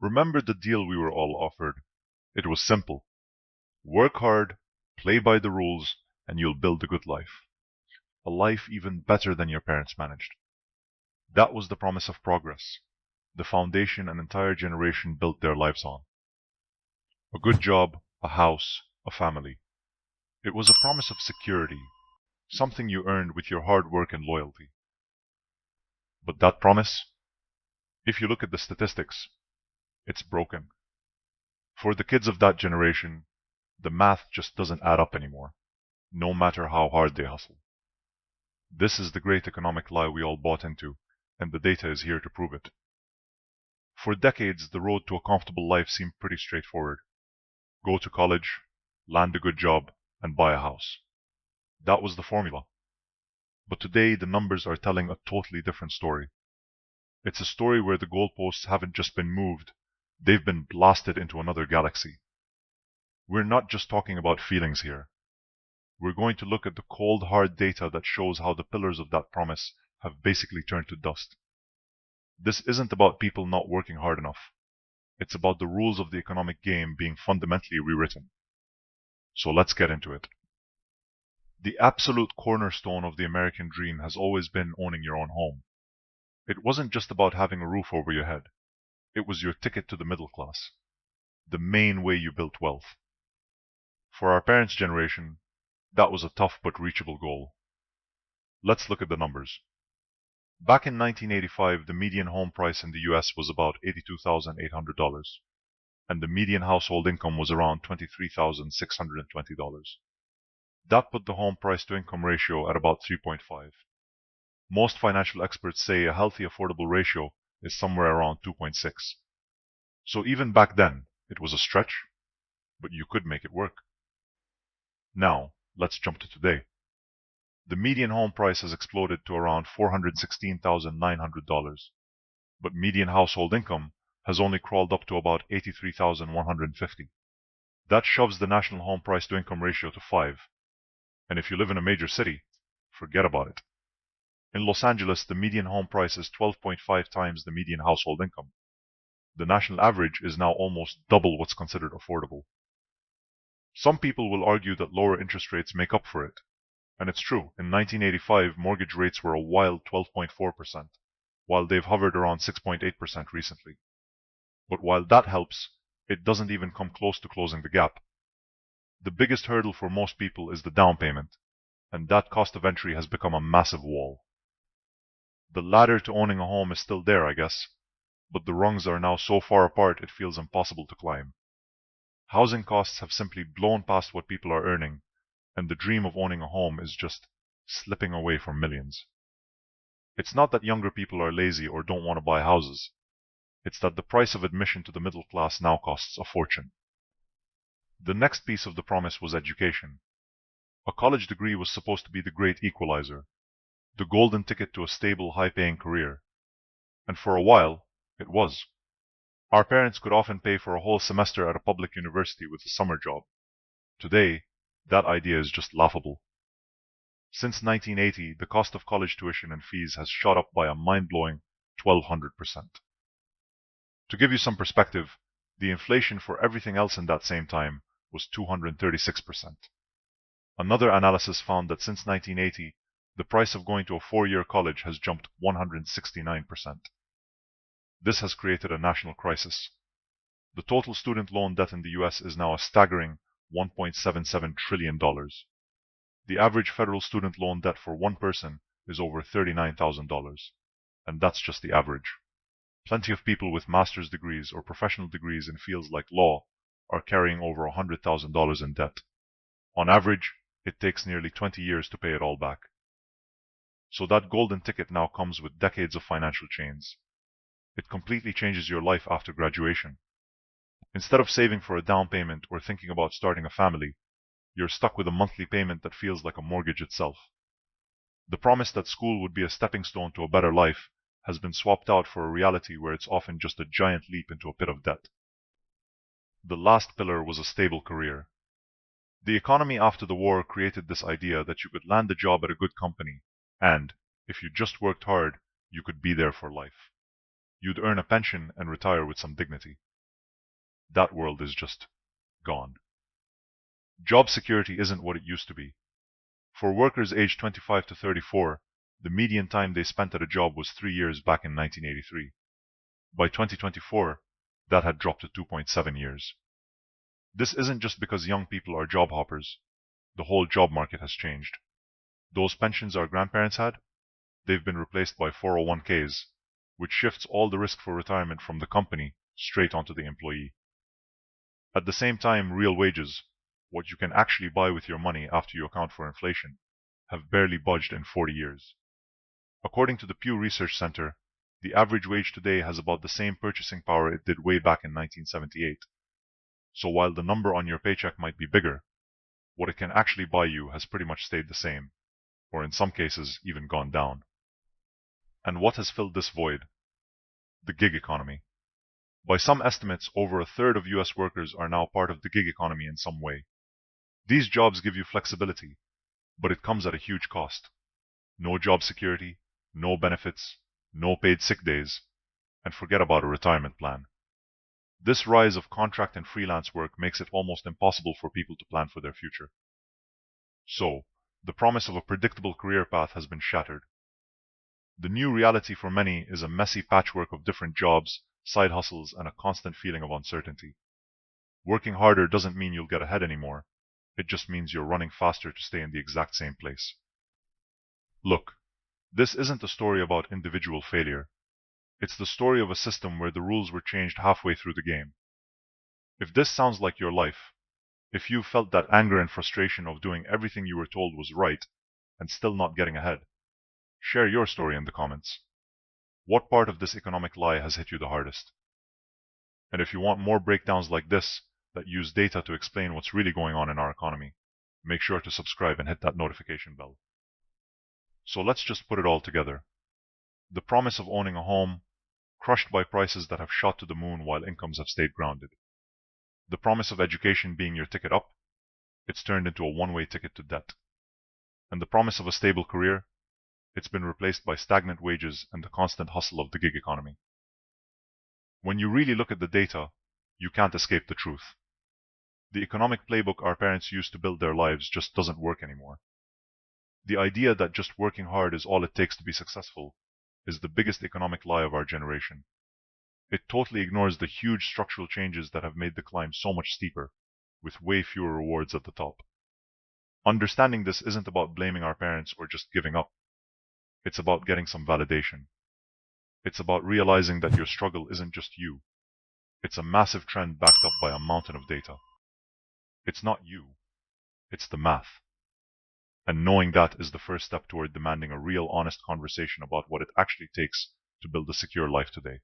Remember the deal we were all offered? It was simple. Work hard, play by the rules, and you'll build a good life. A life even better than your parents managed. That was the promise of progress, the foundation an entire generation built their lives on. A good job, a house, a family. It was a promise of security, something you earned with your hard work and loyalty. But that promise, if you look at the statistics, it's broken. For the kids of that generation, the math just doesn't add up anymore, no matter how hard they hustle. This is the great economic lie we all bought into, and the data is here to prove it. For decades, the road to a comfortable life seemed pretty straightforward. Go to college, land a good job, and buy a house. That was the formula. But today, the numbers are telling a totally different story. It's a story where the goalposts haven't just been moved, they've been blasted into another galaxy. We're not just talking about feelings here. We're going to look at the cold, hard data that shows how the pillars of that promise have basically turned to dust. This isn't about people not working hard enough. It's about the rules of the economic game being fundamentally rewritten. So let's get into it. The absolute cornerstone of the American dream has always been owning your own home. It wasn't just about having a roof over your head. It was your ticket to the middle class, the main way you built wealth. For our parents' generation, that was a tough but reachable goal. Let's look at the numbers. Back in 1985, the median home price in the US was about $82,800, and the median household income was around $23,620. That put the home price to income ratio at about 3.5. Most financial experts say a healthy affordable ratio is somewhere around 2.6. So even back then, it was a stretch, but you could make it work. Now, let's jump to today. The median home price has exploded to around $416,900, but median household income has only crawled up to about $83,150. That shoves the national home price to income ratio to 5. And if you live in a major city, forget about it. In Los Angeles, the median home price is 12.5 times the median household income. The national average is now almost double what's considered affordable. Some people will argue that lower interest rates make up for it. And it's true, in 1985, mortgage rates were a wild 12.4%, while they've hovered around 6.8% recently. But while that helps, it doesn't even come close to closing the gap. The biggest hurdle for most people is the down payment, and that cost of entry has become a massive wall. The ladder to owning a home is still there, I guess, but the rungs are now so far apart it feels impossible to climb. Housing costs have simply blown past what people are earning, and the dream of owning a home is just slipping away from millions. It's not that younger people are lazy or don't want to buy houses. It's that the price of admission to the middle class now costs a fortune. The next piece of the promise was education. A college degree was supposed to be the great equalizer, the golden ticket to a stable, high-paying career. And for a while, it was. Our parents could often pay for a whole semester at a public university with a summer job. Today, that idea is just laughable. Since 1980, the cost of college tuition and fees has shot up by a mind-blowing 1,200%. To give you some perspective, the inflation for everything else in that same time was 236%. Another analysis found that since 1980, the price of going to a 4-year college has jumped 169%. This has created a national crisis. The total student loan debt in the US is now a staggering $1.77 trillion. The average federal student loan debt for one person is over $39,000, and that's just the average. Plenty of people with master's degrees or professional degrees in fields like law are carrying over $100,000 in debt. On average, it takes nearly 20 years to pay it all back. So that golden ticket now comes with decades of financial chains. It completely changes your life after graduation. Instead of saving for a down payment or thinking about starting a family, you're stuck with a monthly payment that feels like a mortgage itself. The promise that school would be a stepping stone to a better life has been swapped out for a reality where it's often just a giant leap into a pit of debt. The last pillar was a stable career. The economy after the war created this idea that you could land a job at a good company, and, if you just worked hard, you could be there for life. You'd earn a pension and retire with some dignity. That world is just gone. Job security isn't what it used to be. For workers aged 25 to 34, the median time they spent at a job was 3 years back in 1983. By 2024, that had dropped to 2.7 years. This isn't just because young people are job hoppers. The whole job market has changed. Those pensions our grandparents had, they've been replaced by 401ks, which shifts all the risk for retirement from the company straight onto the employee. At the same time, real wages, what you can actually buy with your money after you account for inflation, have barely budged in 40 years. According to the Pew Research Center, the average wage today has about the same purchasing power it did way back in 1978. So while the number on your paycheck might be bigger, what it can actually buy you has pretty much stayed the same, or in some cases even gone down. And what has filled this void? The gig economy. By some estimates, over a third of US workers are now part of the gig economy in some way. These jobs give you flexibility, but it comes at a huge cost. No job security, no benefits, no paid sick days, and forget about a retirement plan. This rise of contract and freelance work makes it almost impossible for people to plan for their future. So, the promise of a predictable career path has been shattered. The new reality for many is a messy patchwork of different jobs, side hustles, and a constant feeling of uncertainty. Working harder doesn't mean you'll get ahead anymore. It just means you're running faster to stay in the exact same place. Look, this isn't a story about individual failure. It's the story of a system where the rules were changed halfway through the game. If this sounds like your life, if you've felt that anger and frustration of doing everything you were told was right and still not getting ahead, share your story in the comments. What part of this economic lie has hit you the hardest? And if you want more breakdowns like this that use data to explain what's really going on in our economy, make sure to subscribe and hit that notification bell. So let's just put it all together. The promise of owning a home, crushed by prices that have shot to the moon while incomes have stayed grounded. The promise of education being your ticket up, it's turned into a one-way ticket to debt. And the promise of a stable career, it's been replaced by stagnant wages and the constant hustle of the gig economy. When you really look at the data, you can't escape the truth. The economic playbook our parents used to build their lives just doesn't work anymore. The idea that just working hard is all it takes to be successful is the biggest economic lie of our generation. It totally ignores the huge structural changes that have made the climb so much steeper, with way fewer rewards at the top. Understanding this isn't about blaming our parents or just giving up. It's about getting some validation. It's about realizing that your struggle isn't just you. It's a massive trend backed up by a mountain of data. It's not you. It's the math. And knowing that is the first step toward demanding a real honest conversation about what it actually takes to build a secure life today.